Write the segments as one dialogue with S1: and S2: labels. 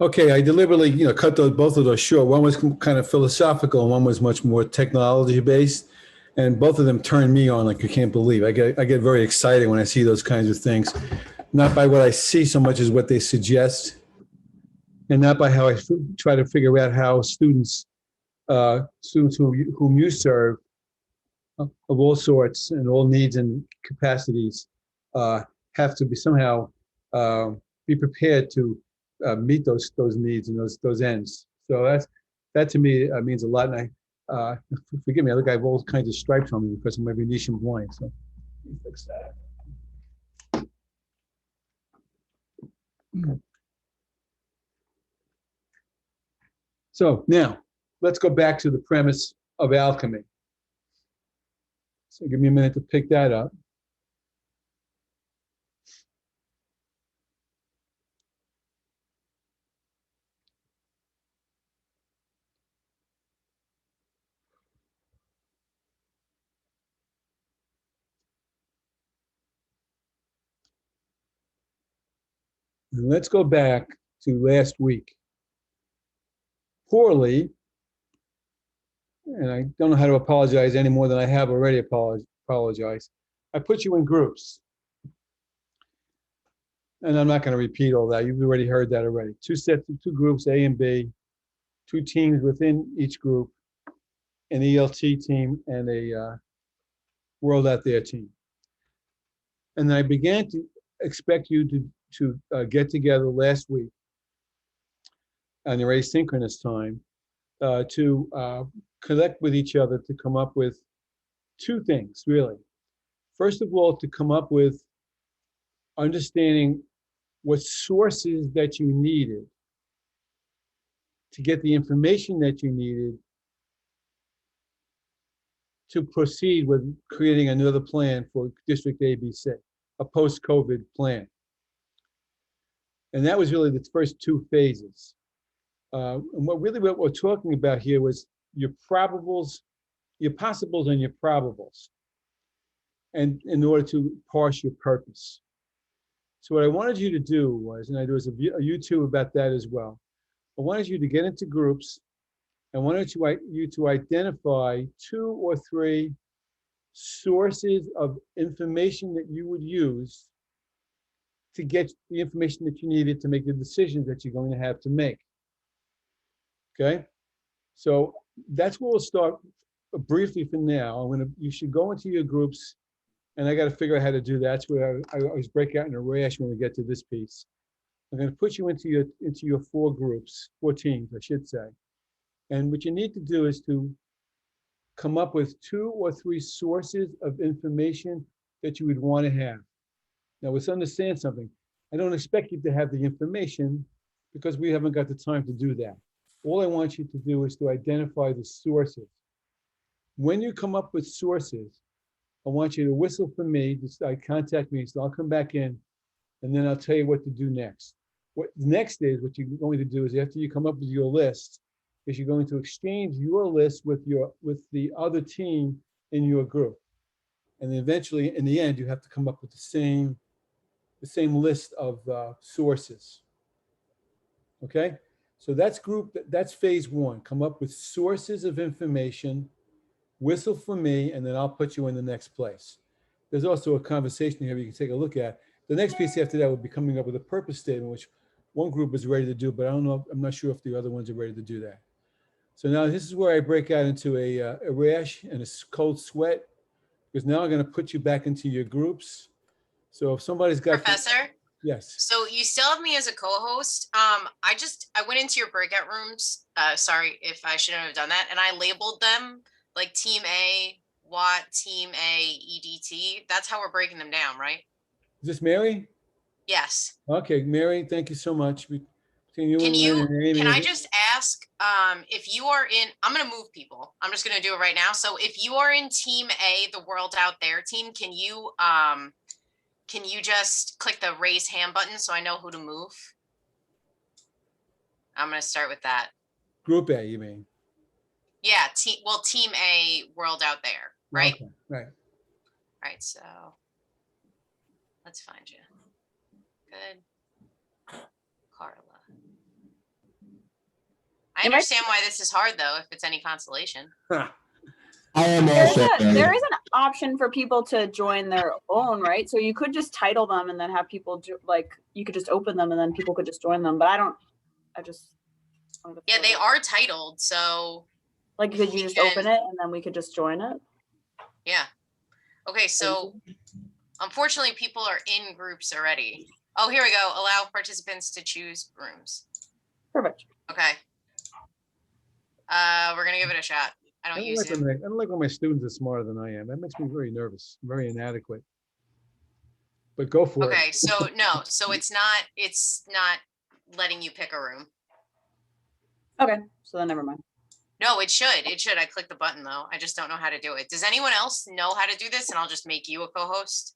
S1: Okay, I deliberately, cut both of those short. One was kind of philosophical, and one was much more technology based. And both of them turned me on like you can't believe. I get very excited when I see those kinds of things, not by what I see so much as what they suggest, and not by how I try to figure out how students whom you serve, of all sorts and all needs and capacities, uh, have to be somehow uh, be prepared to meet those needs and those ends. So that to me means a lot. And forgive me, I look, I have all kinds of stripes on me because of my Venetian blind. So let me fix that. So now let's go back to the premise of alchemy. So give me a minute to pick that up. And let's go back to last week. Poorly, and I don't know how to apologize any more than I have already apologized. I put you in groups. And I'm not going to repeat all that. You've already heard that already. Two sets of two groups, A and B, two teams within each group, an ELT team and a World Out There team. And I began to expect you to get together last week on your asynchronous time to connect with each other to come up with two things, really. First of all, to come up with understanding what sources that you needed to get the information that you needed to proceed with creating another plan for District ABC, a post-COVID plan. And that was really the first two phases. And what we're talking about here was your probables, your possibles and your probables, and in order to parse your purpose. So what I wanted you to do was, and there was a YouTube about that as well, I wanted you to get into groups. I wanted you to identify two or three sources of information that you would use to get the information that you needed to make the decisions that you're going to have to make. Okay? So that's where we'll start briefly for now. You should go into your groups, and I got to figure out how to do that. That's where I always break out in a rash when we get to this piece. I'm going to put you into your four groups, four teams, I should say. And what you need to do is to come up with two or three sources of information that you would want to have. Now, let's understand something. I don't expect you to have the information because we haven't got the time to do that. All I want you to do is to identify the sources. When you come up with sources, I want you to whistle for me, just contact me, so I'll come back in, and then I'll tell you what to do next. What next is, what you're going to do is after you come up with your list, is you're going to exchange your list with the other team in your group. And then eventually, in the end, you have to come up with the same list of sources. Okay, so that's phase one. Come up with sources of information, whistle for me, and then I'll put you in the next place. There's also a conversation here you can take a look at. The next piece after that will be coming up with a purpose statement, which one group is ready to do, but I'm not sure if the other ones are ready to do that. So now this is where I break out into a rash and a cold sweat, because now I'm going to put you back into your groups. So if somebody's got
S2: Professor.
S1: Yes.
S2: So you still have me as a co-host. I went into your breakout rooms. Sorry if I shouldn't have done that. And I labeled them like Team A, Watt, Team A, EDT. That's how we're breaking them down, right?
S1: Is this Mary?
S2: Yes.
S1: Okay, Mary, thank you so much.
S2: Can I just ask, if you are in, I'm going to move people. I'm just going to do it right now. So if you are in Team A, the World Out There team, can you just click the raise hand button so I know who to move? I'm going to start with that.
S1: Group A, you mean?
S2: Yeah, Team A, World Out There, right?
S1: Okay, right.
S2: Right, so let's find you. Good. Carla.
S3: might-
S2: understand why this is hard though, if it's any consolation.
S4: I am
S3: There's
S4: also.
S3: there is an option for people to join their own, right? So you could just title them and then have people like you could just open them and then people could just join them. But I just wanted to
S2: Yeah,
S3: throw
S2: they
S3: that-
S2: are titled, so
S3: like could you just open it and then we could just join it?
S2: yeah. Okay, so unfortunately, people are in groups already. Oh, here we go. Allow participants to choose rooms.
S3: Perfect.
S2: Okay. We're gonna give it a shot. I
S1: I
S2: don't
S1: don't
S2: use
S1: like
S2: Zoom.
S1: when I don't like when my students are smarter than I am. That makes me very nervous, very inadequate. But go for it.
S2: Okay, so no, so it's not letting you pick a room.
S3: Okay, so then never mind.
S2: No, it should. It should. I clicked the button though. I just don't know how to do it. Does anyone else know how to do this? And I'll just make you a co-host.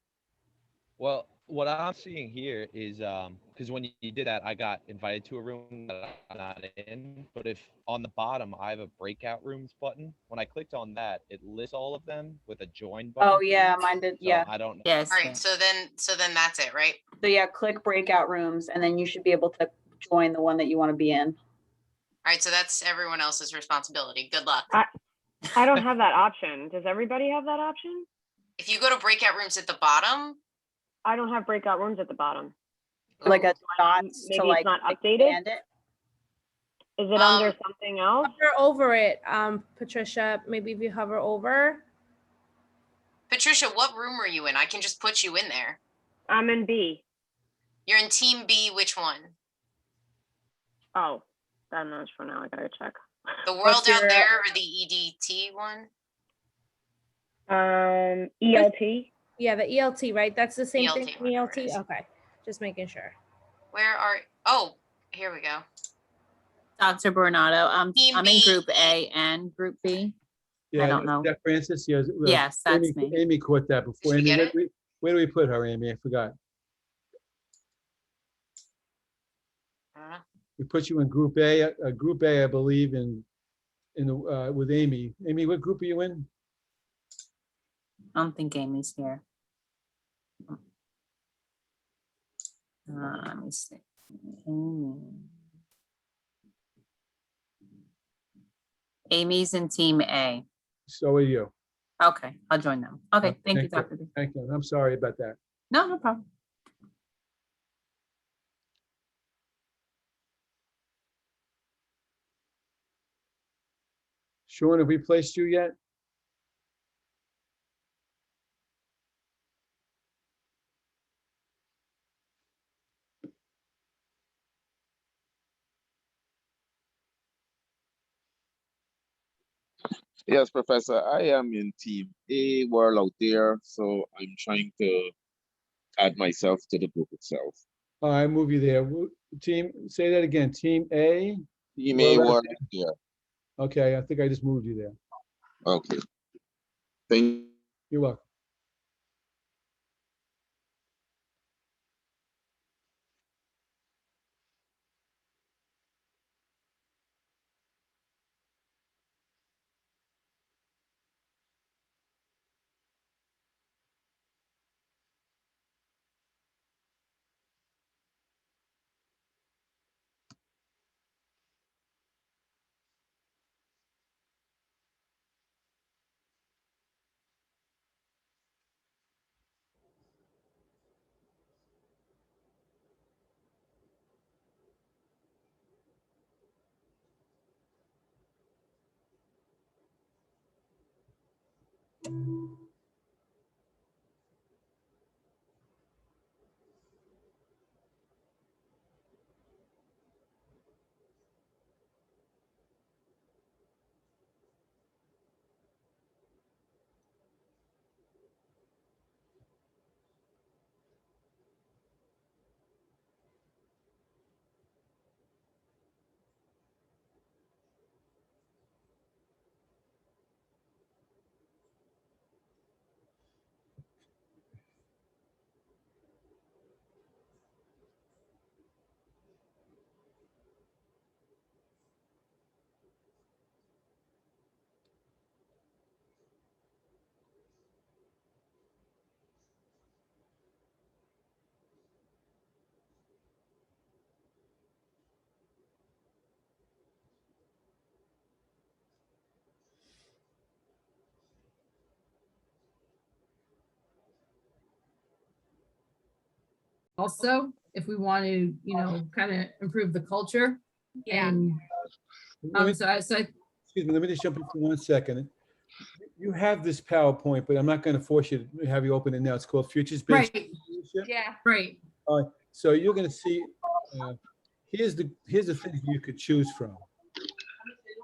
S5: Well, what I'm seeing here is because when you did that, I got invited to a room that I'm not in. But if on the bottom I have a breakout rooms button, when I clicked on that, it lists all of them with a join button.
S3: Oh yeah, mine did.
S5: So
S3: Yeah.
S5: I don't know.
S6: Yes.
S2: All right, so then that's it, right?
S3: So yeah, click breakout rooms and then you should be able to join the one that you want to be in.
S2: All right, so that's everyone else's responsibility. Good luck.
S7: I don't have that option. Does everybody have that option?
S2: If you go to breakout rooms at the bottom,
S7: I don't have breakout rooms at the bottom.
S3: Like a dot
S7: Maybe
S3: to
S7: it's
S3: like
S7: not updated?
S3: expand it.
S7: Is it under something else?
S8: Hover over it, Patricia. Maybe if you hover over.
S2: Patricia, what room were you in? I can just put you in there.
S7: I'm in B.
S2: You're in team B, which one?
S7: Oh, that knows for now. I gotta check.
S2: The world
S3: What's
S2: out
S3: your-
S2: there or the EDT one?
S7: ELT.
S8: Yeah, the ELT, right? That's the same thing.
S2: ELT,
S8: ELT.
S2: whatever it is.
S8: Okay, just making sure.
S2: Where are, oh, here we go.
S6: Dr. Bernardo,
S2: Team
S6: I'm in
S2: B.
S6: Group A and Group B.
S1: Yeah,
S6: don't know.
S1: is that Francis? Yes.
S6: Yes, that's
S1: Amy,
S6: me.
S1: Amy caught that before.
S2: Did you
S1: Amy,
S2: get
S1: where do we put her, Amy? I forgot.
S2: I don't know.
S1: We put you in Group A, Group A, I believe, with Amy. Amy, what group are you in?
S6: I don't think Amy's here. Let me see. Amy. Amy's in Team A.
S1: So are you.
S6: Okay, I'll join them. Okay, thank you,
S1: thank you.
S6: Dr. B.
S1: Thank you. I'm sorry about that.
S6: No, no problem.
S1: Sean, have we placed you yet?
S9: Yes, Professor, I am in team A world out there, so I'm trying to add myself to the group itself.
S1: I move you there. Team, say that again. Team A.
S9: Team A
S1: World out
S9: world out there.
S1: Okay, I think I just moved you there.
S9: Okay. Thank
S1: You're welcome.
S10: also, if we want to, kind of improve the culture.
S11: Yeah.
S10: And,
S1: Let me-
S10: so
S1: Excuse me, let me just jump in for 1 second. You have this PowerPoint, but I'm not going to force you to have you open it now. It's called Futures-Based
S10: Right.
S1: Leadership.
S11: Yeah.
S10: right,
S1: So you're going to see, here's the things you could choose from.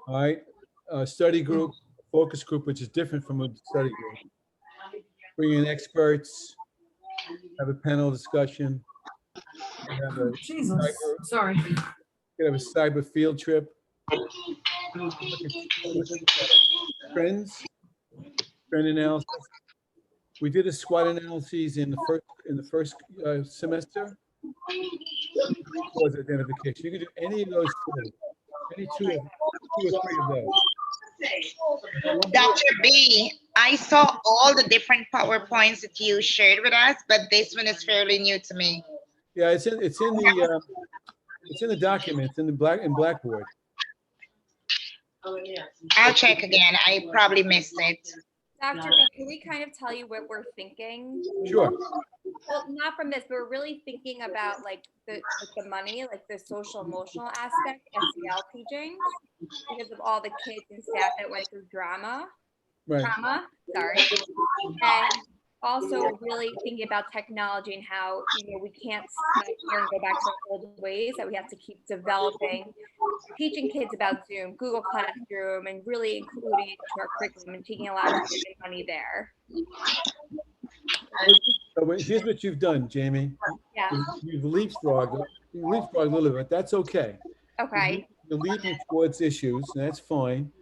S1: All right, study group, focus group, which is different from a study group. Bring in experts, have a panel discussion. Have a
S10: Jesus,
S1: cyber-
S10: sorry.
S1: you have a cyber field trip. Trends, trend analysis. We did a SWOT analysis in the first semester. Was identification. You can do any of those two. Any two or three of those.
S12: Dr. B, I saw all the different PowerPoints that you shared with us, but this one is fairly new to me.
S1: Yeah, it's in the documents in Blackboard.
S12: I'll check again. I probably missed it.
S11: Dr. B, can we kind of tell you what we're thinking?
S1: Sure.
S11: Well, not from this, but we're really thinking about like the money, like the social emotional aspect, SEL teaching, because of all the kids and staff that went through trauma, sorry. And also really thinking about technology and how, we can't stop here and go back to old ways, that we have to keep developing, teaching kids about Zoom, Google Classroom, and really including it to our curriculum and taking a lot of money there.
S1: So here's what you've done, Jamie.
S11: Yeah.
S1: You've leapfrogged a little bit. That's okay.
S11: Okay.
S1: You're leaping towards issues, and that's fine.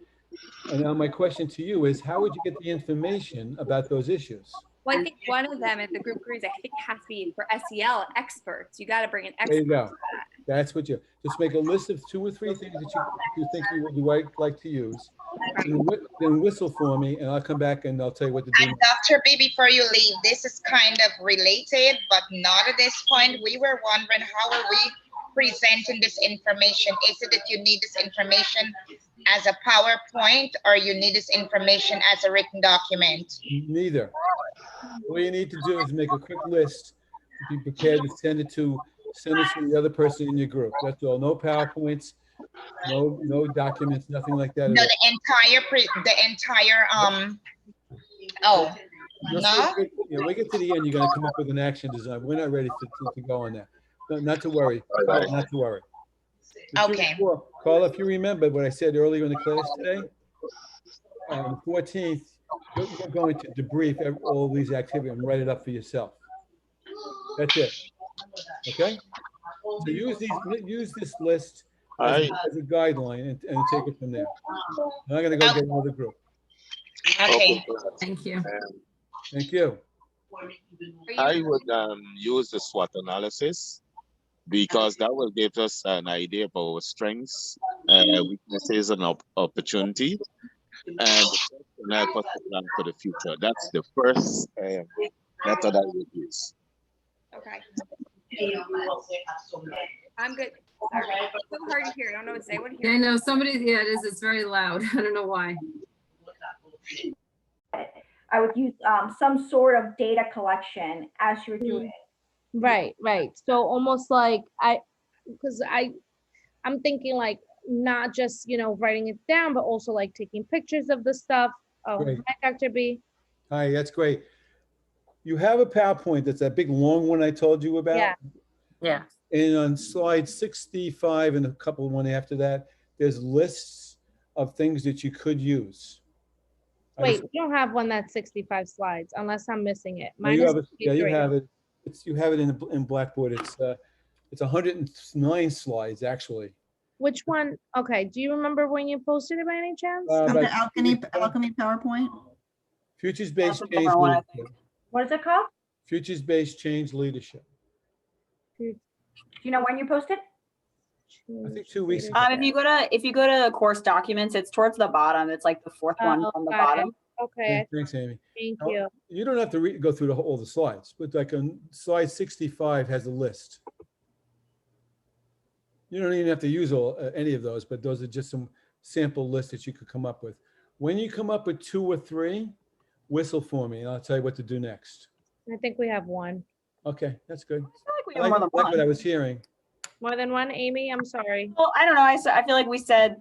S1: And now my question to you is, how would you get the information about those issues?
S11: Well, I think one of them at the group cruise, I think has to be for SEL experts. You got to bring an expert.
S1: There you go. That's what you, just make a list of 2 or 3 things that you think you would like to use. Then whistle for me, and I'll come back and I'll tell you what to do.
S12: And Dr. B, before you leave, this is kind of related, but not at this point. We were wondering, how are we presenting this information? Is it that you need this information as a PowerPoint, or you need this information as a written document?
S1: Neither. All you need to do is make a quick list, be prepared to send it to the other person in your group. That's all. No PowerPoints, no documents, nothing like that.
S12: No, the entire oh, no?
S1: Yeah, we get to the end, you're gonna come up with an action design. We're not ready to go on that. Not to worry, not to worry.
S12: Okay.
S1: Carl, if you remember what I said earlier in the class today, on the 14th, you're going to debrief all these activities and write it up for yourself. That's it. Okay? So use this list as a guideline and take it from there. I'm going to go get another group.
S12: Okay.
S10: Thank you.
S1: Thank you.
S9: I would use the SWOT analysis, because that will give us an idea of our strengths, weaknesses, and opportunity, and help us to plan for the future. That's the first method I would use.
S11: Okay. I'm good. Sorry. It's so hard to hear. I don't know what to say. What to
S10: Yeah, I
S11: hear.
S10: know it is. It's very loud. I don't know why.
S13: I would use some sort of data collection as you're doing it.
S8: Right. So almost like I'm thinking like not just, writing it down, but also like taking pictures of the stuff. Oh,
S1: Great.
S8: hi, Dr. B.
S1: Hi, that's great. You have a PowerPoint, that's that big long one I told you about?
S8: Yeah.
S6: Yeah.
S1: And on slide 65 and a couple of one after that, there's lists of things that you could use.
S8: Wait, you don't have one that's 65 slides unless I'm missing it.
S1: No,
S8: Mine
S1: you
S8: is
S1: have it. Yeah, you
S8: 63.
S1: have it. You have it in Blackboard. It's 109 slides, actually.
S8: Which one? Okay. Do you remember when you posted it by any chance?
S1: About
S14: Alchemy PowerPoint.
S1: Futures-based
S3: That's a
S1: change
S3: different one, I
S1: leadership.
S13: What is it called?
S1: Futures-based change leadership.
S13: Do you know when you posted?
S1: I think 2 weeks ago.
S3: If you go to course documents, it's towards the bottom. It's like the 4th one from the bottom.
S8: Okay.
S1: Thanks, Amy.
S8: Thank
S1: Now,
S8: you.
S1: You don't have to go through all the slides, but like on slide 65 has a list. You don't even have to use any of those, but those are just some sample lists that you could come up with. When you come up with 2 or 3, whistle for me and I'll tell you what to do next.
S8: I think we have one.
S1: Okay, that's good.
S3: I feel like we
S1: I
S3: have more than
S1: like what I
S3: one.
S1: was hearing.
S8: More than one, Amy? I'm sorry.
S3: Well, I don't know. I feel like we said,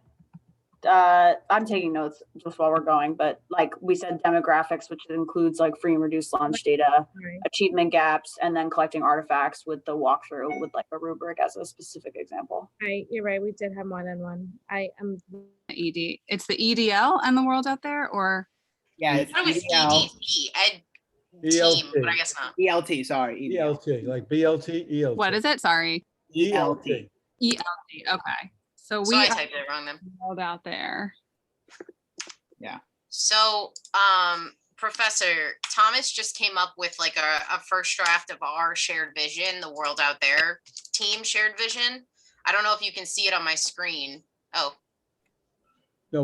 S3: I'm taking notes just while we're going, but like we said demographics, which includes like free and reduced lunch data,
S8: Right.
S3: achievement gaps, and then collecting artifacts with the walkthrough with like a rubric as a specific example.
S8: Right, you're right. We did have more than one. I am.
S15: ED. It's the EDL and the world out there, or
S16: Yeah,
S2: I
S16: it's
S2: thought it was
S16: EDL,
S2: EDT, ed team, but I guess not.
S16: ELT, sorry. EDL.
S1: ELT, like BLT, ELT.
S15: what is it? Sorry,
S1: ELT.
S15: ELT. Okay, so
S2: So
S15: we
S2: I
S15: are
S2: typed it wrong then.
S15: world out there.
S2: So, Professor Thomas just came up with like a first draft of our shared vision, the world out there team shared vision. I don't know if you can see it on my screen. Oh,
S1: No,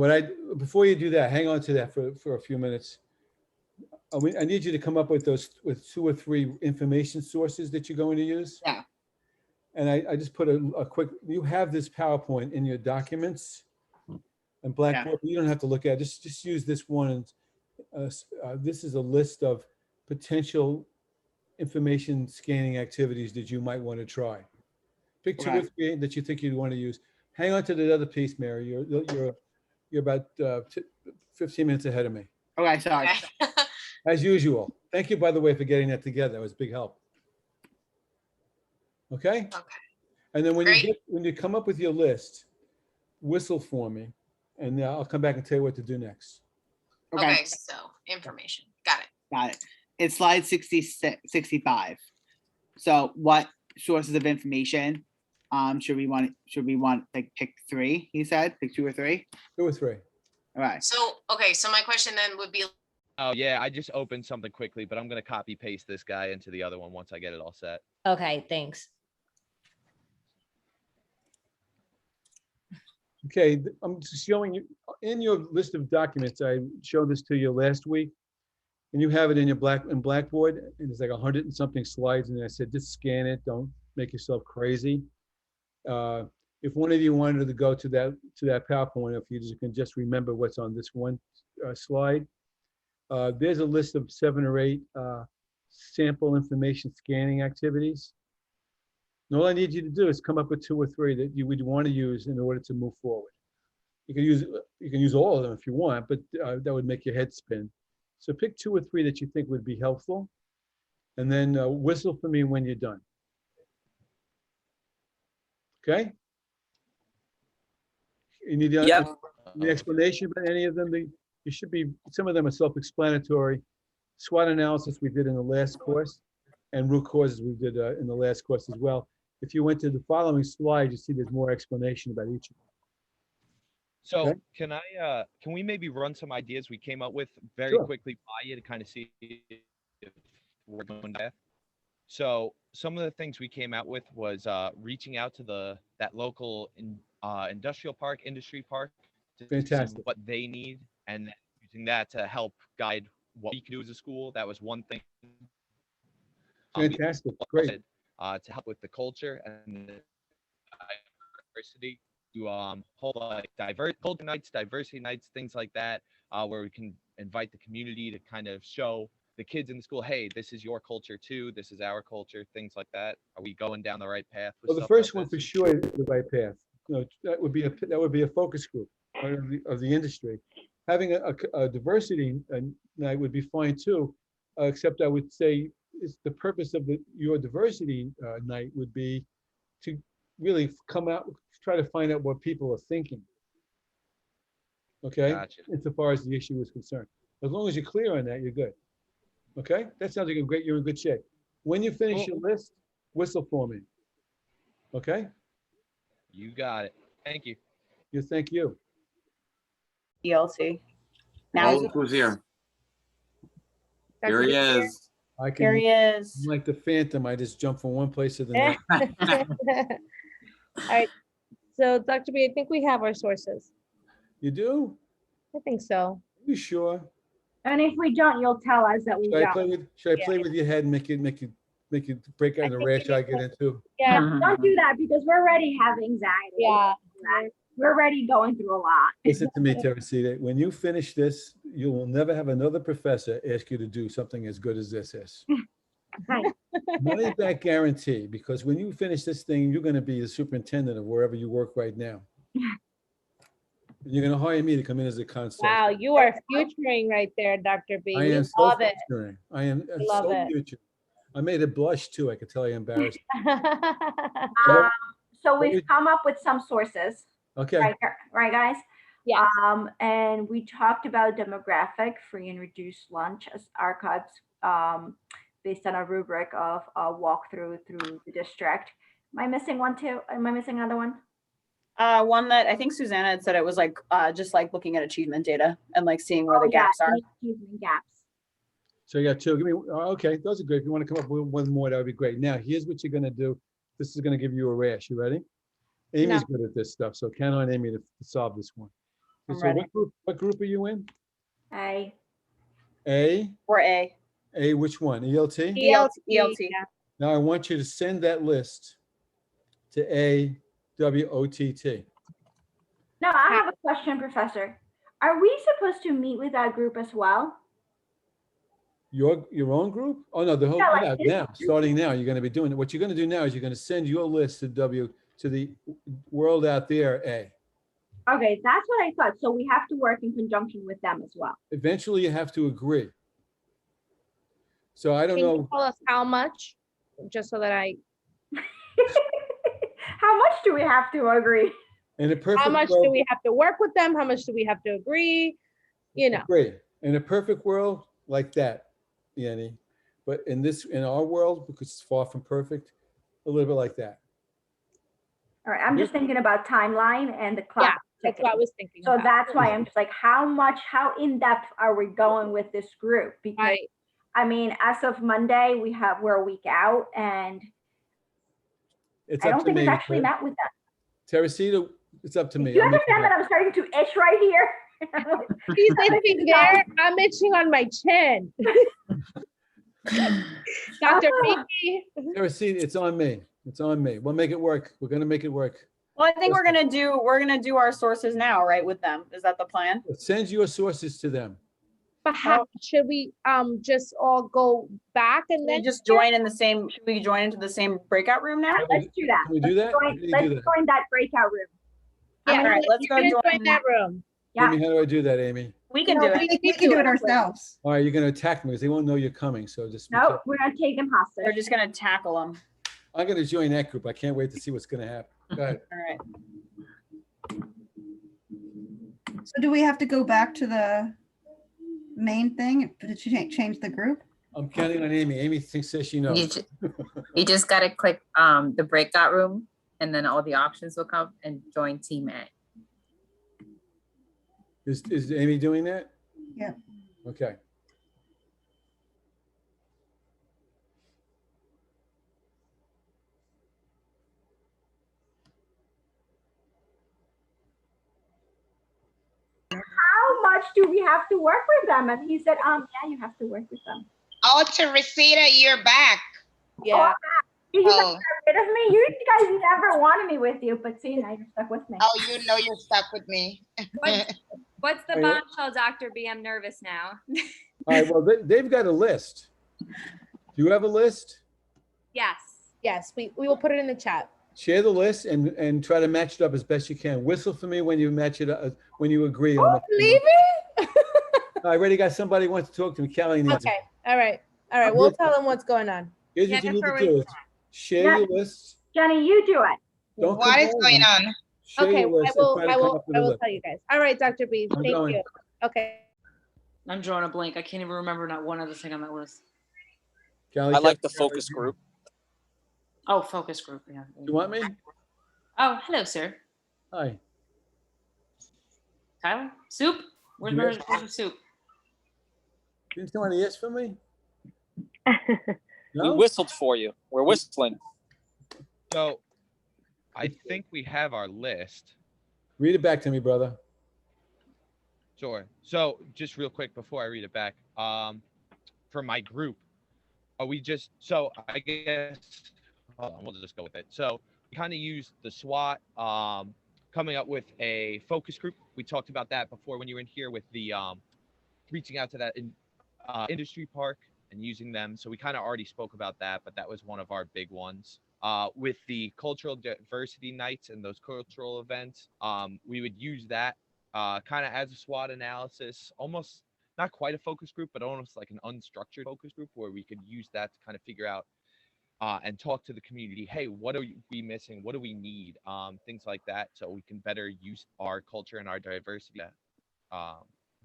S1: before you do that, hang on to that for a few minutes. I need you to come up with 2 or 3 information sources that you're going to use.
S16: Yeah.
S1: And I just put a quick, you have this PowerPoint in your documents and Blackboard, you don't have to look at it, just use this one. This is a list of potential information scanning activities that you might want to try. Pick 2 or 3 that you think you'd want to use. Hang on to the other piece, Mary. You're about 15 minutes ahead of me,
S16: Okay, sorry.
S1: as usual. Thank you, by the way, for getting that together. That was a big help. Okay?
S2: okay.
S1: And then when
S2: Great.
S1: you come up with your list, whistle for me, and I'll come back and tell you what to do next.
S2: Okay, so information. Got it.
S16: Got it. It's slide 65. So what sources of information should we want like pick 3, he said? Pick 2 or 3?
S1: 2 or 3.
S16: All right.
S2: So, okay, so my question then would be,
S5: Oh yeah, I just opened something quickly, but I'm gonna copy paste this guy into the other one once I get it all set.
S17: Okay, thanks.
S1: Okay, I'm just showing you, in your list of documents, I showed this to you last week, and you have it in your Blackboard, and there's like 100 and something slides, and I said, just scan it, don't make yourself crazy. If one of you wanted to go to that PowerPoint, if you can just remember what's on this one slide, there's a list of 7 or 8 sample information scanning activities. And all I need you to do is come up with 2 or 3 that you would want to use in order to move forward. You can use all of them if you want, but that would make your head spin. So pick 2 or 3 that you think would be helpful, and then whistle for me when you're done. Okay? You need any explanation about any of them? You should be, some of them are self-explanatory. SWOT analysis we did in the last course, and root causes we did in the last course as well. If you went to the following slide, you see there's more explanation about each of them.
S5: So
S1: Okay.
S5: can we maybe run some ideas we came up with very
S1: Sure.
S5: quickly by you to kind of see if we're going there? So some of the things we came out with was reaching out to that local industrial park, industry park, to see
S1: Fantastic.
S5: what they need, and then using that to help guide what we can do as a school. That was one thing.
S1: Fantastic, great.
S5: To help with the culture and the diversity, to hold like culture nights, diversity nights, things like that, where we can invite the community to kind of show the kids in the school, hey, this is your culture too, this is our culture, things like that. Are we going down the right path? with
S1: Well, the
S5: stuff like
S1: first one for
S5: this?
S1: sure is the right path. You know, that would be a focus group of the industry. Having a diversity night would be fine too, except I would say it's the purpose of your diversity night would be to really come out, try to find out what people are thinking. Okay,
S5: Gotcha.
S1: insofar as the issue is concerned. As long as you're clear on that, you're good. Okay, that sounds like you're in good shape. When you finish your list, whistle for me. Okay,
S5: You got it. Thank you.
S1: thank you.
S3: ELC. Now,
S4: Oh, who's here? Here he is.
S1: I can,
S3: here he is.
S1: I'm like the Phantom, I just jump from one place to the next.
S8: All right, so Dr. B, I think we have our sources.
S1: You do?
S8: I think so.
S1: You sure?
S13: And if we don't, you'll tell us that we
S1: Should I play
S13: don't.
S1: with, play with your head and make you break out in the rash I get into?
S8: Yeah,
S13: Don't do that because we're already have anxiety.
S8: Yeah.
S13: We're already going through a lot.
S1: Listen to me, Teresita, when you finish this, you will never have another professor ask you to do something as good as this is.
S13: Right.
S1: money back guarantee, because when you finish this thing, you're gonna be the superintendent of wherever you work right now. You're gonna hire me to come in as a consultant.
S8: Wow, you are futuring right there, Dr. B.
S1: I
S8: We
S1: am so
S8: love it.
S1: futuring. I am
S8: Love
S1: so
S8: it.
S1: future. I made it blush too. I could tell you embarrassed.
S13: So we've come up with some sources,
S1: Okay.
S13: right, guys?
S8: Yes.
S13: And we talked about demographic, free and reduced lunch as archives, based on a rubric of a walkthrough through the district. Am I missing one too? Am I missing another one?
S3: One that I think Susanna had said it was like, just like looking at achievement data and like seeing where the
S13: yeah,
S3: gaps are.
S13: achievement gaps.
S1: So you got two. Give me, okay, those are good. If you want to come up with one more, that would be great. Now, here's what you're gonna do. This is gonna give you a rash. You ready? Amy's
S8: No.
S1: good at this stuff, so count on Amy to solve this one.
S3: I'm
S1: So
S3: ready.
S1: what group are you in?
S13: A.
S1: A?
S3: Or A.
S1: A, which one? ELT?
S3: ELT.
S8: Yeah.
S1: Now I want you to send that list to AWOTT.
S13: Now I have a question, Professor. Are we supposed to meet with that group as well?
S1: Your own group? Oh, no, the whole,
S13: Yeah, like
S1: yeah,
S13: this-
S1: now, starting now, you're gonna be doing it. What you're gonna do now is you're gonna send your list to the world out there, A.
S13: Okay, that's what I thought. So we have to work in conjunction with them as well.
S1: Eventually you have to agree. So I don't
S8: Can you
S1: know,
S8: tell us how much? Just so that I,
S13: How much do we have to agree?
S1: in a perfect
S8: how much do
S1: world,
S8: we have to work with them? How much do we have to agree? You know,
S1: agree. In a perfect world like that, Yanni, but in our world, because it's far from perfect, a little bit like that.
S13: All right, I'm just thinking about timeline and the clock.
S8: yeah, that's what I
S13: ticking.
S8: was thinking
S13: So
S8: about.
S13: that's why I'm just like, how in depth are we going with this group? Because
S8: Right.
S13: I mean, as of Monday, we're a week out, and
S1: It's
S13: I
S1: up
S13: don't
S1: to
S13: think
S1: me.
S13: we've actually met with them.
S1: Teresita, it's up to me.
S13: Do you
S1: I'll make it
S13: understand that
S1: happen.
S13: I'm starting to itch right here?
S8: He's itching there. I'm itching on my chin. Dr. Pinky.
S1: Teresita, it's on me. It's on me. We'll make it work. We're gonna make it work.
S3: Well, I think we're gonna do our sources now, right, with them. Is that the plan?
S1: Send your sources to them.
S8: But how should we just all go back and
S3: Should we
S8: then
S3: just join in the same, should we join into the same breakout room now?
S13: Let's do that.
S1: Can we do that? How do you
S13: Let's
S1: do that?
S13: join that breakout room.
S8: Yeah,
S3: All right, let's
S8: you're
S3: go
S8: gonna
S3: join.
S8: that room.
S13: Yeah.
S1: Amy, how do I do that, Amy?
S3: We can
S13: No,
S3: do it.
S14: We can do it ourselves.
S1: All right, you're gonna attack me because they won't know you're coming, so just. be
S13: No,
S1: careful.
S13: we're gonna take them
S3: We're
S13: hostage.
S3: just gonna tackle them.
S1: I'm gonna join that group. I can't wait to see what's gonna happen. Go ahead.
S3: All right.
S14: So do we have to go back to the main thing to change the group?
S1: I'm counting on Amy. Amy says she knows.
S6: You just gotta click the breakout room and then all the options will come and join team A.
S1: Is Amy doing that?
S14: Yeah.
S1: Okay.
S13: How much do we have to work with them? And he said, yeah, you have to work with them.
S12: Oh, Teresita, you're back.
S8: Yeah.
S13: You
S12: Oh.
S13: got rid of me. You guys never wanted me with you, but see, now you're stuck with me.
S12: Oh, you know you're stuck with me.
S11: What's the
S1: Oh, yeah.
S11: bombshell, Dr. B? I'm nervous now.
S1: All right, well, they've got a list. Do you have a list?
S11: Yes.
S8: Yes, we will put it in the chat.
S1: Share the list and try to match it up as best you can. Whistle for me when you match it up, when you agree. on what-
S8: Leave it?
S1: I already got somebody who wants to talk to me. Kelly needs it.
S8: Okay, all right. All right, we'll tell them what's going on.
S1: Here's what you need to
S11: Jennifer
S1: do.
S11: was-
S1: is Share your list.
S13: Jenny, you do it.
S1: Don't
S12: What is
S1: compare
S12: going
S1: them.
S12: on?
S1: Share
S8: Okay,
S1: your list
S8: I will,
S1: and try to
S8: I
S1: come
S8: will,
S1: up with
S8: I
S1: a
S8: will
S1: list.
S8: tell you guys. All right, Dr. B,
S1: I'm
S8: thank
S1: going.
S8: you. Okay.
S17: I'm drawing a blank. I can't even remember not one other thing on that list.
S1: Kelly,
S4: I like
S1: Kelly,
S4: the focus group.
S17: Oh, focus group. Yeah.
S1: You want me?
S17: Oh, hello, sir.
S1: Hi.
S17: Tyler? Soup? Where's my
S1: Yes.
S17: where's the soup?
S1: Didn't somebody ask for me?
S4: We
S1: No?
S4: whistled for you. We're whistling.
S5: So I think we have our list.
S1: Read it back to me, brother.
S5: Sure. So just real quick before I read it back, for my group, are we just, so I guess, hold on, we'll just go with it. So we kind of used the SWOT, coming up with a focus group. We talked about that before when you were in here with the reaching out to that industry park and using them. So we kind of already spoke about that, but that was one of our big ones. With the cultural diversity nights and those cultural events, we would use that kind of as a SWOT analysis, almost not quite a focus group, but almost like an unstructured focus group where we could use that to kind of figure out and talk to the community. Hey, what are we missing? What do we need? Things like that, so we can better use our culture and our diversity,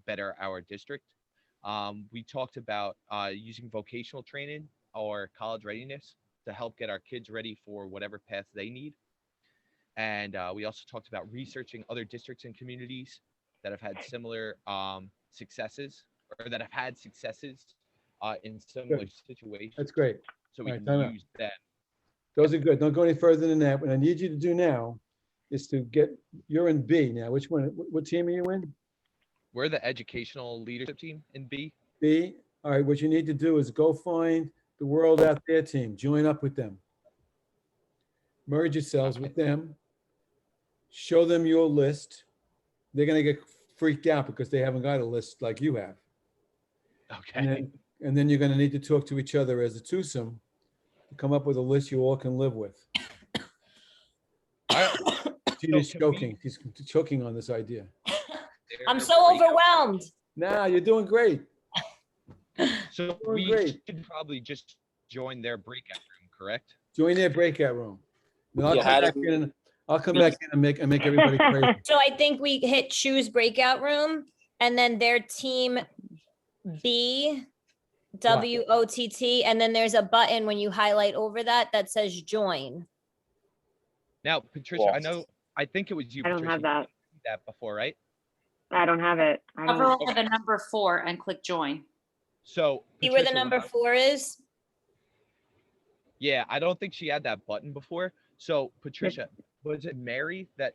S5: better our district. We talked about using vocational training or college readiness to help get our kids ready for whatever path they need. And we also talked about researching other districts and communities that have had similar successes, or that have had successes in similar situations.
S1: That's great.
S5: So we
S1: All right,
S5: can
S1: time out.
S5: use them.
S1: Those are good. Don't go any further than that. What I need you to do now is to get, you're in B now. Which one? What team are you in?
S5: We're the educational leadership team in B.
S1: B. All right, what you need to do is go find the World Out There team. Join up with them. Merge yourselves with them. Show them your list. They're gonna get freaked out because they haven't got a list like you have.
S5: Okay.
S1: And then you're gonna need to talk to each other as a twosome to come up with a list you all can live with. Gina's choking. She's choking on this idea.
S18: I'm so overwhelmed.
S1: Nah, you're doing great.
S5: So
S1: Doing
S5: we
S1: great.
S5: should probably just join their breakout room, correct?
S1: Join their breakout room. Then I'll
S18: You
S1: come
S18: had
S1: back
S18: it.
S1: in and I'll come back in and make everybody crazy.
S18: So I think we hit choose breakout room and then their team B, WOTT, and then there's a button when you highlight over that that says join.
S5: Now, Patricia, I think it was you.
S7: I don't
S5: Patricia,
S7: have that.
S5: you did that before, right?
S7: I don't have it. I
S17: Hover
S7: don't.
S17: over the number 4 and click join.
S5: So
S18: See where the
S5: Patricia,
S18: number 4 is?
S5: yeah, I don't think she had that button before. So Patricia, was it Mary that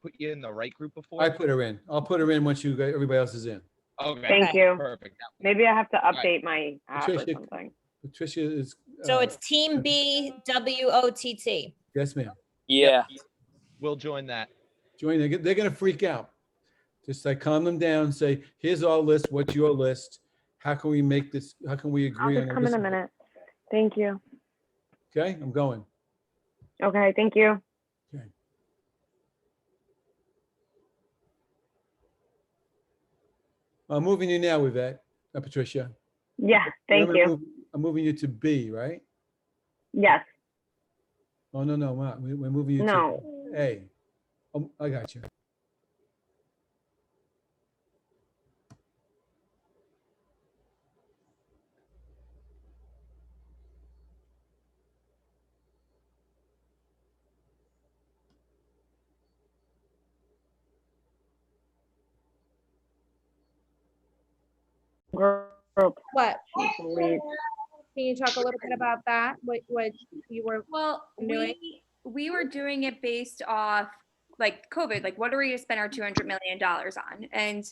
S5: put you in the right group before?
S1: I put her in. I'll put her in once everybody else is in.
S5: Okay.
S7: Thank you.
S5: Perfect.
S7: Maybe I have to
S5: right.
S7: update my app or
S1: Patricia-
S7: something.
S1: Patricia is.
S18: So it's team B, WOTT.
S1: Yes, ma'am.
S4: Yeah.
S5: We'll join that.
S1: Join. They're gonna freak out. Just like calm them down. Say, here's our list. What's your list? How can we make this? How can we
S7: I'll
S1: agree
S7: just
S1: on
S7: come in
S1: this?
S7: a minute. Thank you.
S1: Okay, I'm going.
S7: Okay, thank you.
S1: I'm moving you now, Yvette, Patricia.
S7: Yeah, thank you.
S1: I'm moving you to B, right?
S7: Yes.
S1: Oh, no, we're not. We're moving you
S7: No.
S1: to A. Oh, I got you.
S7: Group.
S8: What?
S7: Please.
S8: Can you talk a little bit about that? What you were
S11: Well,
S8: doing?
S11: we were doing it based off like COVID, like what are we gonna spend our $200 million on? And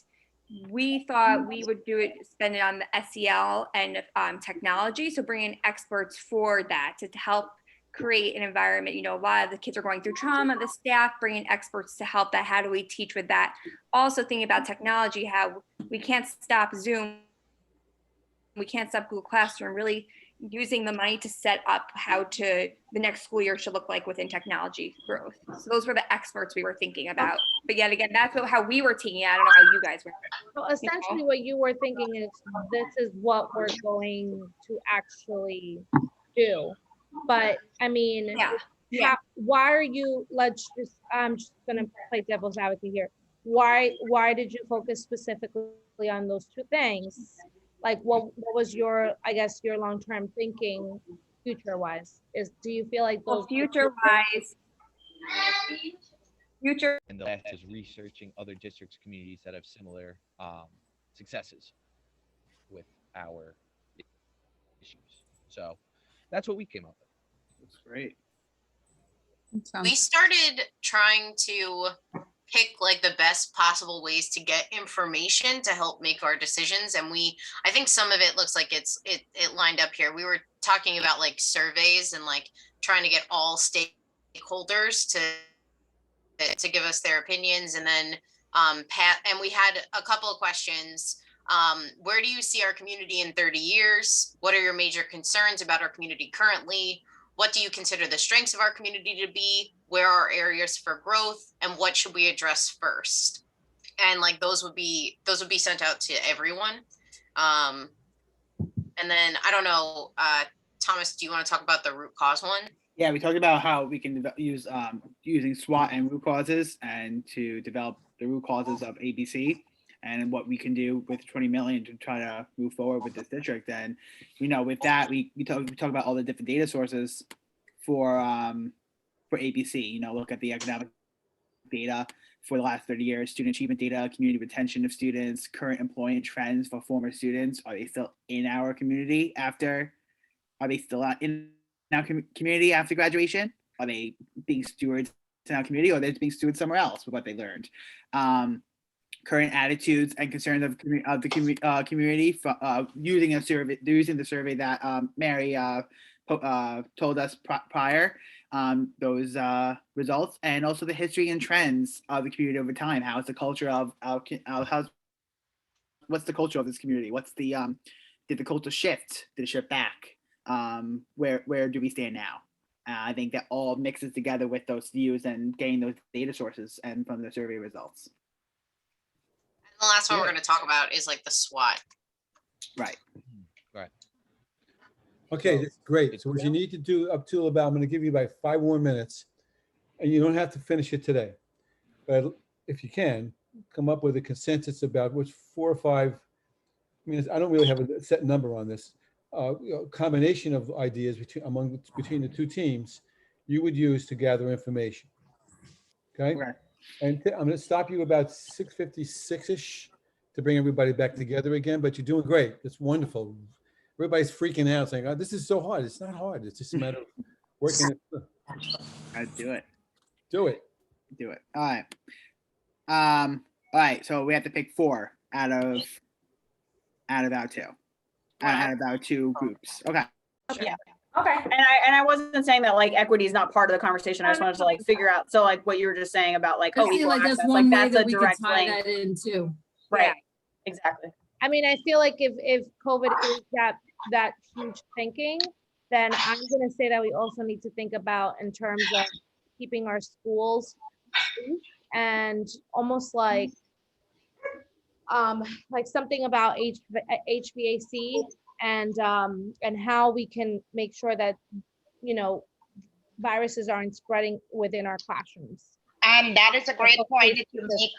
S11: we thought we would spend it on the SEL and technology. So bring in experts for that to help create an environment. You know, a lot of the kids are going through trauma, the staff, bringing experts to help that. How do we teach with that? Also thinking about technology, how we can't stop Zoom. We can't stop Google Classroom, really using the money to set up how the next school year should look like within technology growth. So those were the experts we were thinking about. But yet again, that's how we were taking it. I don't know how you guys were.
S8: Well, essentially what you were thinking is this is what we're going to actually do. But I mean, why are you, I'm just gonna play devil's advocate here. Why did you focus specifically on those two things? Like what was your, I guess, your long-term thinking future-wise? Do you feel like those
S11: future-wise,
S5: And the last is researching other districts, communities that have similar successes with our issues. So that's what we came up with.
S16: That's great.
S2: We started trying to pick like the best possible ways to get information to help make our decisions. And I think some of it looks like it lined up here. We were talking about like surveys and like trying to get all stakeholders to give us their opinions. And then and we had a couple of questions Where do you see our community in 30 years? What are your major concerns about our community currently? What do you consider the strengths of our community to be? Where are areas for growth? And what should we address first? And like those would be sent out to everyone. And then I don't know, Thomas, do you want to talk about the root cause one?
S16: Yeah, we talked about how we can use using SWOT and root causes and to develop the root causes of ABC and what we can do with 20 million to try to move forward with this district. And with that, we talk about all the different data sources for ABC. Look at the economic data for the last 30 years, student achievement data, community retention of students, current employment trends for former students. Are they still in our community after? Are they still in our community after graduation? Are they being stewards in our community, or are they being stewards somewhere else with what they learned? Current attitudes and concerns of the community for using the survey that Mary told us prior, those results, and also the history and trends of the community over time. How is the culture of what's the culture of this community? What's the did the culture shift? Did it shift back? Where do we stand now? I think that all mixes together with those views and getting those data sources and from the survey results.
S2: And the last one we're going to talk about is like the SWOT.
S16: Right.
S5: Right.
S1: Okay, that's great. So what you need to do up to about, I'm going to give you about 5 more minutes, and you don't have to finish it today. But if you can, come up with a consensus about which 4 or 5, I mean, I don't really have a set number on this, combination of ideas between the 2 teams you would use to gather information. Okay?
S16: Right.
S1: And I'm going to stop you about 6:56-ish to bring everybody back together again, but you're doing great. It's wonderful. Everybody's freaking out saying, oh, this is so hard. It's not hard. It's just a matter of working it through.
S16: I'd do it.
S1: Do it.
S16: Do it. All right. All right. So we have to pick 4 out of our 2. Out of our 2 groups. Okay.
S3: Yeah. Okay. And I wasn't saying that like equity is not part of the conversation. I just wanted to like figure out. So like what you were just saying about like,
S10: I feel
S3: equal
S10: like that's
S3: access,
S10: one way
S3: that's
S10: that
S3: a
S10: we could
S3: direct
S10: tie
S3: link.
S10: that in too.
S3: Right.
S8: Yeah.
S3: Exactly.
S8: I mean, I feel like if COVID is that huge thinking, then I'm gonna say that we also need to think about in terms of keeping our schools safe and almost like something about HVAC and how we can make sure that viruses aren't spreading within our classrooms.
S12: And that is a great point that you make,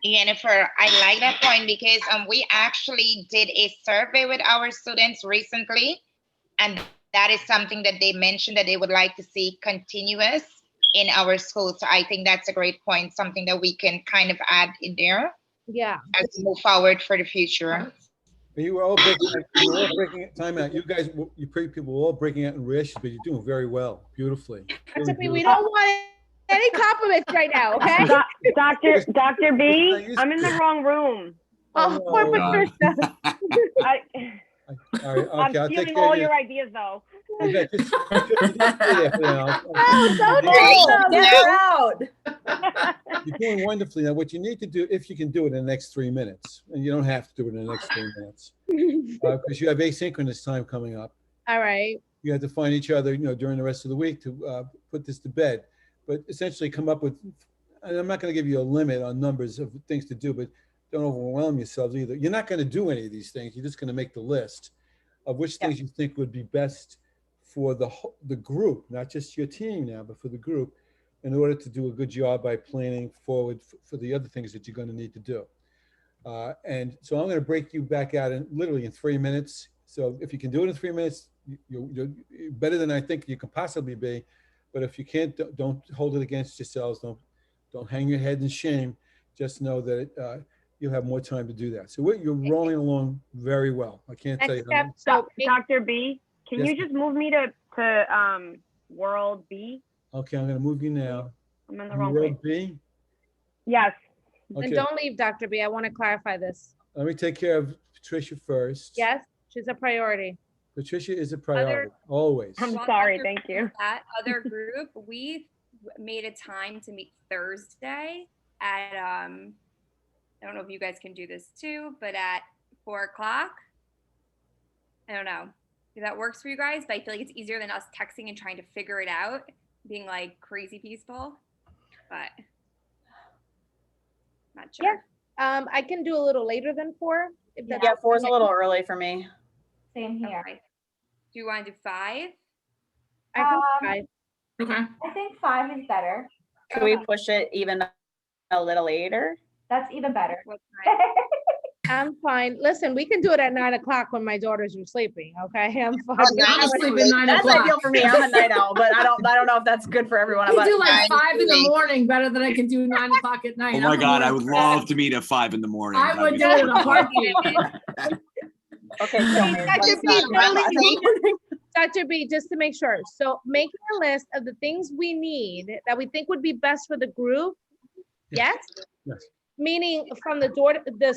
S12: Jennifer. I like that point because we actually did a survey with our students recently, and that is something that they mentioned that they would like to see continuous in our schools. So I think that's a great point, something that we can kind of add in there.
S8: Yeah.
S12: As we move forward for the future.
S1: You were all breaking time out. You guys, you pretty people were all breaking out in rashes, but you're doing very well, beautifully. Really
S8: We don't want any compliments right now, okay?
S7: Dr. B, I'm in the wrong room.
S1: Oh,
S7: Poor
S1: no.
S7: Patricia.
S1: All right,
S7: I'm
S1: okay, I'll take
S7: stealing
S1: care
S7: all
S1: of you.
S7: your ideas though.
S1: Okay, just stay there for now. You're doing wonderfully. Now, what you need to do, if you can do it in the next 3 minutes, and you don't have to do it in the next 3 minutes, because you have asynchronous time coming up.
S8: All right.
S1: You have to find each other, during the rest of the week to put this to bed. But essentially come up with, and I'm not going to give you a limit on numbers of things to do, but don't overwhelm yourselves either. You're not going to do any of these things. You're just going to make the list of which things you think would be best for the group, not just your team now, but for the group, in order to do a good job by planning forward for the other things that you're going to need to do. And so I'm going to break you back out literally in 3 minutes. So if you can do it in 3 minutes, you're better than I think you can possibly be. But if you can't, don't hold it against yourselves. Don't hang your head in shame. Just know that you'll have more time to do that. So you're rolling along very well. I can't tell you how much.
S7: Dr. B, can
S1: Yes,
S7: you just move me to world B?
S1: Okay, I'm going to move you now.
S7: I'm in the wrong
S1: World
S7: place.
S1: B.
S7: Yes.
S1: Okay.
S8: And don't leave, Dr. B. I want to clarify this.
S1: Let me take care of Patricia first.
S8: Yes, she's a priority.
S1: Patricia is a priority, always.
S7: I'm
S11: One
S7: sorry,
S11: other
S7: thank you.
S11: That other group, we made a time to meet Thursday at I don't know if you guys can do this too, but at 4 o'clock. I don't know if that works for you guys, but I feel like it's easier than us texting and trying to figure it out, being like crazy peaceful, but not sure.
S8: Yeah. I can do a little later than 4. If that's
S3: Yeah, 4 is a little early for me.
S13: Same here.
S11: Okay. Do you want to do 5?
S8: I think 5.
S10: Okay.
S13: I think 5 is better.
S3: Can we push it even a little later?
S13: That's even better.
S11: What time?
S8: I'm fine. Listen, we can do it at 9 o'clock when my daughters are sleeping. Okay, I'm fine.
S10: I'm sleeping 9
S3: That's
S10: o'clock.
S3: ideal for me. I'm a night owl, but I don't know if that's good for everyone.
S10: I can do like
S12: Nine
S10: 5 in the
S12: to eight.
S10: morning better than I can do 9 o'clock at night.
S4: Oh my
S10: I'm
S4: God, I
S10: awake.
S4: would love to meet at 5 in the morning.
S10: I
S4: That'd
S10: would
S4: be
S10: do it in a heartbeat.
S3: Okay, kill me.
S8: Dr.
S3: Let's
S8: B,
S3: not-
S8: really- Dr. B, just to make sure. So making a list of the things we need that we think would be best for the group. Yes?
S1: Yes.
S8: Meaning from the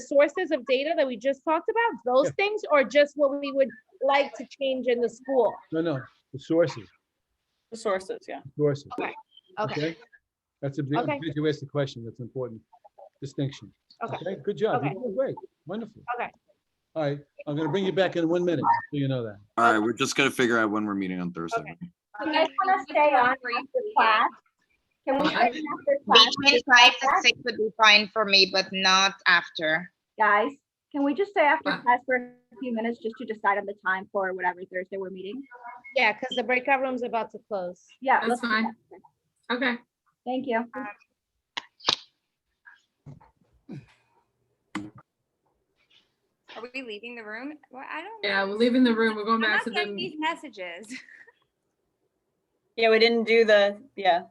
S8: sources of data that we just talked about, those things, or just what we would like to change in the school?
S1: No, the sources,
S3: The sources, yeah.
S1: sources.
S8: Okay.
S1: That's a big, I'm
S8: Okay.
S1: glad you asked the question. That's an important distinction.
S8: Okay.
S1: Okay, good job.
S8: Okay.
S1: You're doing great. Wonderful.
S8: Okay.
S1: All right, I'm gonna bring you back in 1 minute, so you know that.
S4: All right, we're just gonna figure out when we're meeting on Thursday.
S8: Okay.
S13: You guys want to stay on after class? Can we stay on after class?
S12: Between 5 to 6 would be fine for me, but not after.
S13: Guys, can we just stay after
S10: What?
S13: class for a few minutes just to decide on the time for whatever Thursday we're meeting?
S8: Yeah, because the breakout room's about to close.
S13: Yeah.
S10: That's
S13: let's do
S10: fine.
S13: that.
S10: Okay.
S13: Thank you.
S11: Are we leaving the room? Well, I don't.
S10: Yeah, we're leaving the room. We're going
S11: I'm
S10: back
S11: not
S10: to
S11: getting
S10: the.
S11: these messages.
S3: Yeah, we didn't do yeah.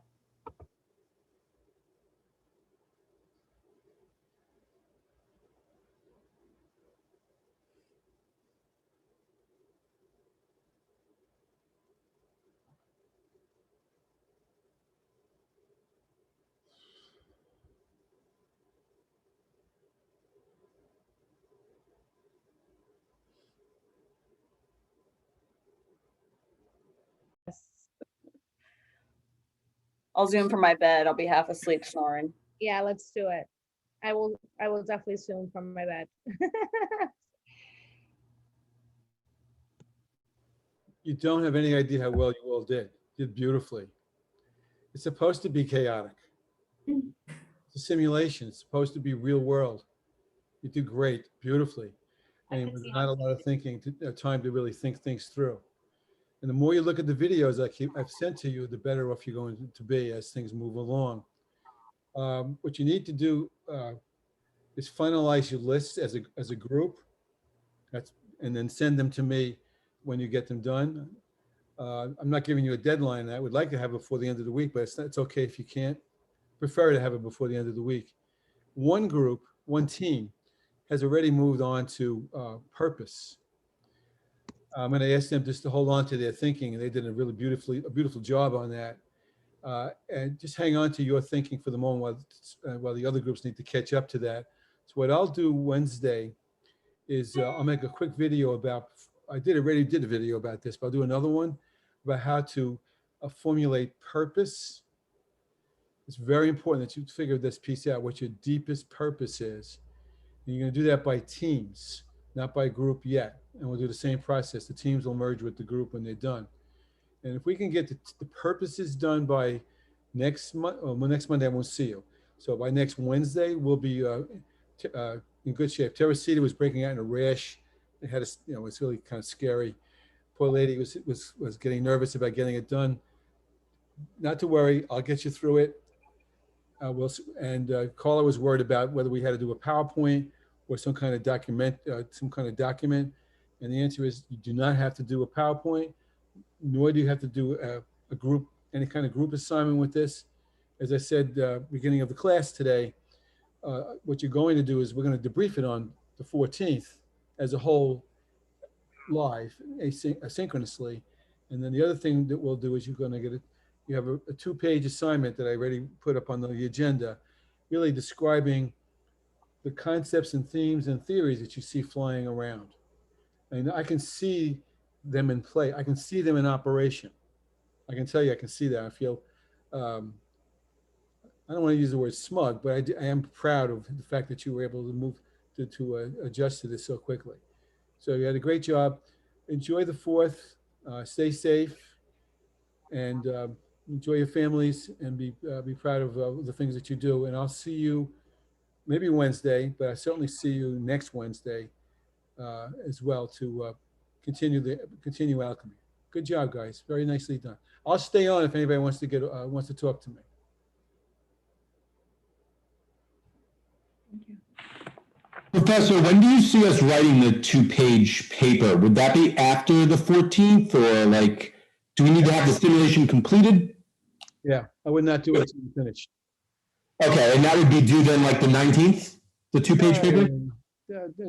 S3: I'll zoom from my bed. I'll be half asleep snoring.
S8: Yeah, let's do it. I will definitely zoom from my bed.
S1: You don't have any idea how well you all did. You did beautifully. It's supposed to be chaotic. It's a simulation. It's supposed to be real world. You did great, beautifully. And with not a lot of thinking, time to really think things through. And the more you look at the videos I've sent to you, the better off you're going to be as things move along. What you need to do is finalize your lists as a group. And then send them to me when you get them done. I'm not giving you a deadline. I would like to have it before the end of the week, but it's okay if you can't. Prefer to have it before the end of the week. One group, one team has already moved on to purpose. I'm going to ask them just to hold on to their thinking. They did a beautiful job on that. And just hang on to your thinking for the moment while the other groups need to catch up to that. So what I'll do Wednesday is I'll make a quick video about, I already did a video about this, but I'll do another one about how to formulate purpose. It's very important that you figure this piece out, what your deepest purpose is. And you're going to do that by teams, not by group yet. And we'll do the same process. The teams will merge with the group when they're done. And if we can get the purposes done by next month, well, next Monday I won't see you. So by next Wednesday, we'll be in good shape. Teresita was breaking out in a rash. It had it's really kind of scary. Poor lady was getting nervous about getting it done. Not to worry, I'll get you through it. Carla was worried about whether we had to do a PowerPoint or some kind of document. And the answer is you do not have to do a PowerPoint, nor do you have to do a group, any kind of group assignment with this. As I said, beginning of the class today, what you're going to do is we're going to debrief it on the 14th as a whole live, asynchronously. And then the other thing that we'll do is you're going to get you have a 2-page assignment that I already put up on the agenda, really describing the concepts and themes and theories that you see flying around. And I can see them in play. I can see them in operation. I can tell you, I can see that. I feel, I I don't want to use the word smug, but I am proud of the fact that you were able to move to adjust to this so quickly. So you had a great job. Enjoy the 4th, stay safe, and enjoy your families, and be proud of the things that you do. And I'll see you maybe Wednesday, but I certainly see you next Wednesday as well to continue alchemy. Good job, guys. Very nicely done. I'll stay on if anybody wants to talk to me.
S19: Professor, when do you see us writing the 2-page paper? Would that be after the 14th, or like, do we need to have the simulation completed?
S1: Yeah, I would not do it until you finished.
S19: Okay, and that would be due then like the 19th, the 2-page paper?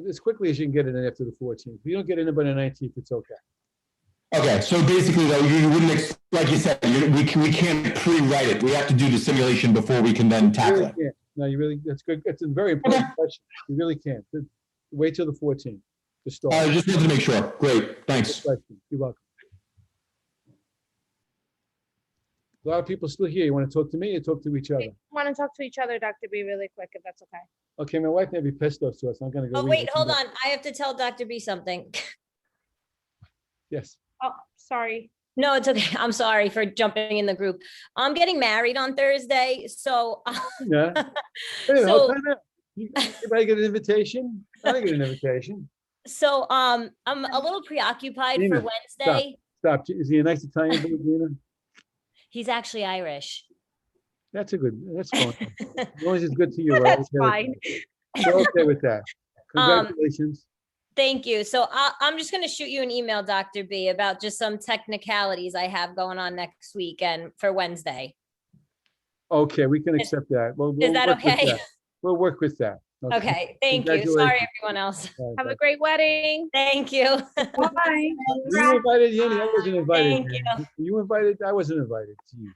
S1: As quickly as you can get it in after the 14th. If you don't get it in by the 19th, it's okay.
S19: Okay, so basically though, you wouldn't, like you said, we can't pre-write it. We have to do the simulation before we can then tackle it.
S1: Yeah. No, that's good. It's a very important question. You really can't. Wait till the 14th to start.
S19: I just wanted to make sure. Great, thanks.
S1: You're welcome. A lot of people still here. You want to talk to me or talk to each other?
S8: Want to talk to each other, Dr. B, really quick, if that's okay.
S1: Okay, my wife may be pissed off to us. I'm going to go.
S18: Oh,
S1: read
S18: wait,
S1: it.
S18: hold on. I have to tell Dr. B something.
S1: Yes.
S8: Oh, sorry.
S18: No, it's okay. I'm sorry for jumping in the group. I'm getting married on Thursday, so.
S1: Yeah. Hey,
S18: So-
S1: time out. Anybody get an invitation? I didn't get an invitation.
S18: So, I'm a little preoccupied
S1: Nina,
S18: for Wednesday.
S1: Stop. Is he a nice Italian boy, Gina?
S18: He's actually Irish.
S1: That's fine. As long as it's good to you. We're
S18: That's
S1: okay with that. We're okay with that. Congratulations.
S18: Thank you. So I'm just going to shoot you an email, Dr. B, about just some technicalities I have going on next weekend for Wednesday.
S1: Okay, we can accept that.
S18: Is that
S1: work with
S18: okay?
S1: that. We'll work with that.
S18: Okay, thank you. Sorry,
S1: Congratulations.
S18: everyone else.
S8: Have a great wedding.
S18: Thank you.
S8: Bye.
S1: You invited Yenny. I wasn't invited.
S18: Thank
S1: man. You invited? I wasn't invited. Gee.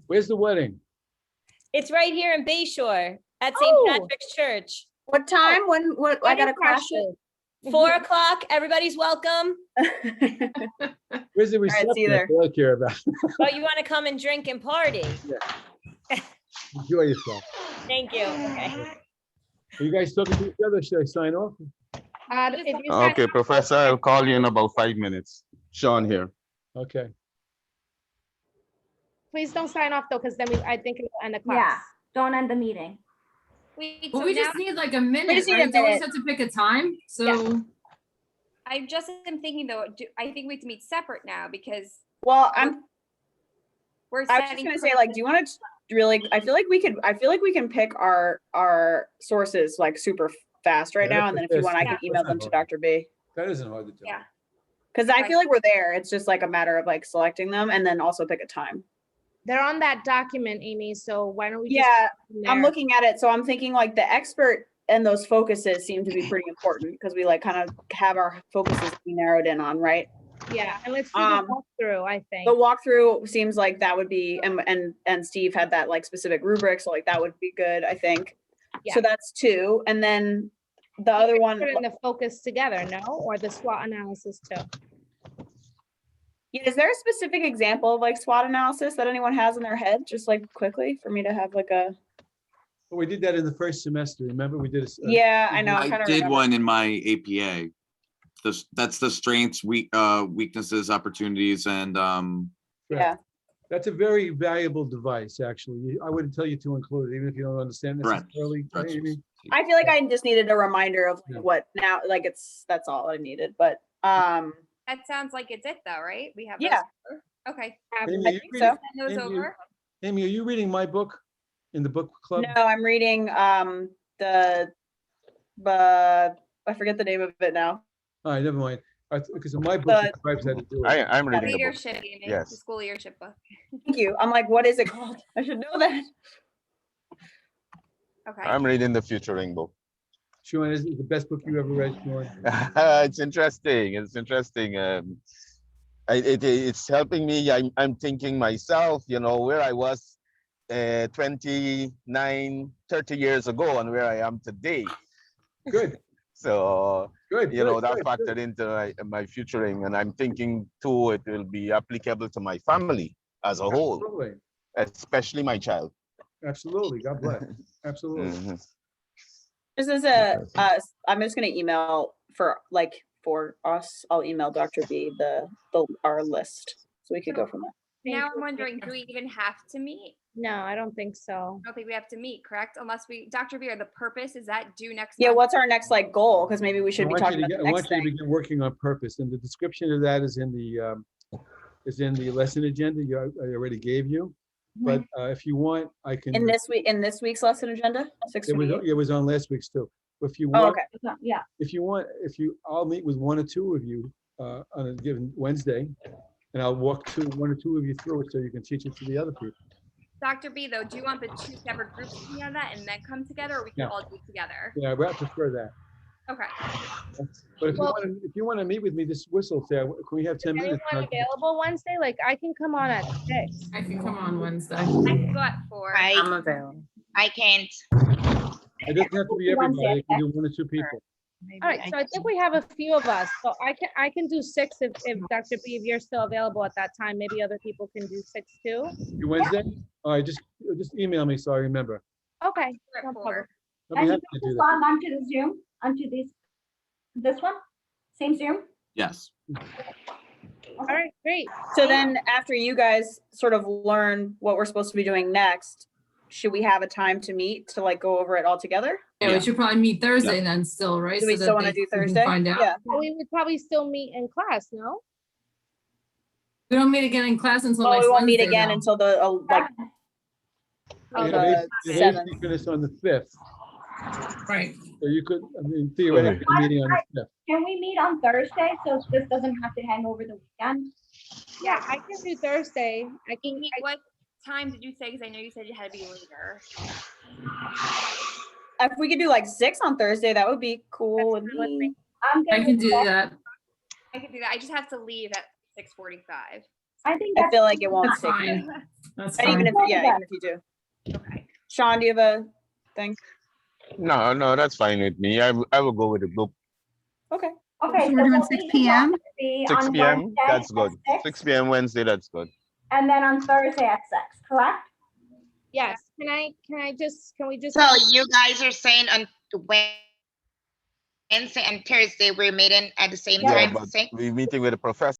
S1: Where's the wedding?
S18: It's right here in Bayshore at St.
S3: Oh.
S18: Patrick's Church.
S3: What time? What I got a question.
S18: 4 o'clock. Everybody's welcome.
S1: Where's the
S3: right, see
S1: reception?
S3: you there.
S1: That's what I care about.
S18: Oh, you want to come and drink and party?
S1: Enjoy yourself.
S18: Thank you. Okay.
S1: Are you guys talking to each other? Should I sign off?
S8: If you sign
S9: Okay,
S8: up-
S9: Professor, I'll call you in about 5 minutes. Sean here.
S1: Okay.
S8: Please don't sign off though, because then I think it'll end the class.
S13: Yeah, don't end the meeting.
S11: Wait,
S10: Well,
S11: so
S10: we
S11: now
S10: just need like a minute,
S3: just need a
S10: right? Don't we
S3: minute.
S10: just have to pick a time? So
S11: I just am thinking though, I think we have to meet separate now because
S3: Well,
S11: we're
S3: I was just
S11: setting
S3: gonna say, like, do you want to really? I feel like we can pick our sources like super fast right
S1: Yeah,
S3: now, and then if you want, I can
S1: that's
S3: email
S1: not
S3: them to
S1: hard.
S3: Dr. B.
S1: That isn't hard to do.
S11: Yeah.
S3: Because I feel like we're there. It's just like a matter of like selecting them and then also pick a time.
S8: They're on that document, Amy, so why don't we? just
S3: Yeah,
S8: go from
S3: I'm
S8: there?
S3: looking at it, so I'm thinking like the expert and those focuses seem to be pretty important because we like kind of have our focuses be narrowed in on, right?
S8: Yeah, and let's do the walkthrough, I think.
S3: The walkthrough seems like that would be, and Steve had that like specific rubric, so like that would be good, I think.
S8: Yeah.
S3: So that's 2, and then the other one.
S8: Put in the focus together, no? Or the SWOT analysis too?
S3: Yeah, is there a specific example of like SWOT analysis that anyone has in their head, just like quickly for me to have like a?
S1: Well, we did that in the first semester. Remember, we did a.
S3: Yeah, I know.
S4: I
S3: kinda
S4: did
S3: remember.
S4: one in my APA. That's the strengths, weaknesses, opportunities, and
S3: Yeah.
S1: That's a very valuable device, actually. I wouldn't tell you to include it, even if you don't understand
S4: Correct.
S1: necessarily. Amy.
S3: I feel like I just needed a reminder of like, what now, like that's all I needed, but
S11: that sounds like it's it though, right? We have
S3: Yeah.
S11: those. Okay.
S1: Amy,
S3: I
S1: are you
S3: think
S1: reading-
S3: so.
S11: Send those
S1: Amy,
S11: over.
S1: Amy, are you reading my book in the book club?
S3: No, I'm reading the I forget the name of it now.
S1: All right, never mind. Because in my book,
S3: But-
S1: it describes how to do it.
S9: I'm reading the book.
S11: Leadership, Amy. The
S9: Yes.
S11: school leadership book.
S3: Thank you. I'm like, what is it called? I should know that.
S11: Okay.
S9: I'm reading the Futuring book.
S1: Sean, is it the best book you ever read, Sean?
S9: It's interesting. It's interesting. It's helping me. I'm thinking myself, where I was 29, 30 years ago and where I am today.
S1: Good.
S9: So,
S1: Good.
S9: that factored into my futuring. And I'm thinking too, it will be applicable to my family as a whole,
S1: Absolutely.
S9: especially my child.
S1: Absolutely. God bless. Absolutely.
S3: This is I'm just gonna email for us, I'll email Dr. B our list, so we could go from there.
S11: Now I'm wondering, do we even have to meet?
S8: No, I don't think so.
S11: I don't think we have to meet, correct? Unless we, Dr. Beer, the purpose, is that due next
S3: Yeah,
S11: month?
S3: what's our next goal? Because maybe we should
S1: I
S3: be
S1: want
S3: talking
S1: you
S3: about
S1: to
S3: the
S1: I
S3: next
S1: want you to
S3: thing.
S1: begin working on purpose, and the description of that is in the lesson agenda I already gave you. But if you want, I can.
S3: In this week's lesson agenda, 6:28.
S1: It was on last week's too. If you
S3: Oh,
S1: want,
S3: okay. Yeah.
S1: if you want, I'll meet with one or two of you on a given Wednesday, and I'll walk one or two of you through it so you can teach it to the other people.
S11: Dr. B, though, do you want the two separate groups to be on that and then come together, or we can
S1: Yeah.
S11: all do it together?
S1: Yeah, I prefer that.
S11: Okay.
S1: But if
S8: Well-
S1: you want to meet with me, just whistle. Say, can we have 10 minutes?
S8: Anyone available Wednesday? Like I can come on at 6.
S10: I can come on Wednesday.
S11: I can go at 4.
S6: I'm available.
S12: I can't.
S1: It doesn't have to be everybody. It can do one or two people.
S8: All right, so I think we have a few of us. So I can do 6 if Dr. B, if you're still available at that time. Maybe other people can do 6 too.
S1: You Wednesday? All right, just email me so I remember.
S8: Okay.
S11: We're
S8: no
S11: at 4.
S8: problem.
S1: I'll be
S13: And you
S1: happy
S13: can
S1: to do
S13: just
S1: that.
S13: log onto the Zoom, onto this one, same Zoom?
S4: Yes.
S8: All right, great.
S3: So then after you guys sort of learn what we're supposed to be doing next, should we have a time to meet to go over it all together?
S10: Yeah, we should probably meet Thursday then still, right?
S3: Do we
S10: So
S3: still
S10: that
S3: want to
S10: they
S3: do
S10: can
S3: Thursday?
S10: Find out.
S3: Yeah.
S8: We would probably still meet in class, no?
S10: We don't meet again in class until
S3: Oh,
S10: next
S3: we won't meet
S10: Wednesday,
S3: again
S10: though.
S3: until the
S1: Yeah, they
S3: 7th.
S1: finish on the 5th.
S10: Right.
S1: So you could, theoretically, meeting on the 5th.
S13: Can we meet on Thursday so this doesn't have to hang over the weekend?
S8: Yeah, I can do Thursday. I can.
S11: What time did you say? Because I know you said it had to be later.
S3: If we could do 6 on Thursday, that would be cool with me.
S10: I can do that.
S11: I can do that. I just have to leave at 6:45.
S13: I think
S3: I feel like it won't
S10: That's
S3: take.
S10: fine. That's
S3: And even
S10: fine.
S3: even if you do.
S11: Okay.
S3: Sean, do you have a thing?
S9: No, that's fine with me. I will go with the group.
S3: Okay.
S13: Okay.
S14: So we're doing
S13: we'll
S14: 6
S13: meet
S14: p.m.?
S13: Dr. B
S9: 6
S13: on
S9: p.m.
S13: Wednesday
S9: That's
S13: at
S9: good.
S13: 6,
S9: 6 p.m. Wednesday, that's good.
S13: And then on Thursday at 6, correct?
S8: Yes. Can we just?
S12: So you guys are saying on Wednesday and Thursday, we're meeting at the same
S9: Yeah,
S12: time,
S9: but
S12: 6?
S9: we're meeting with the professor.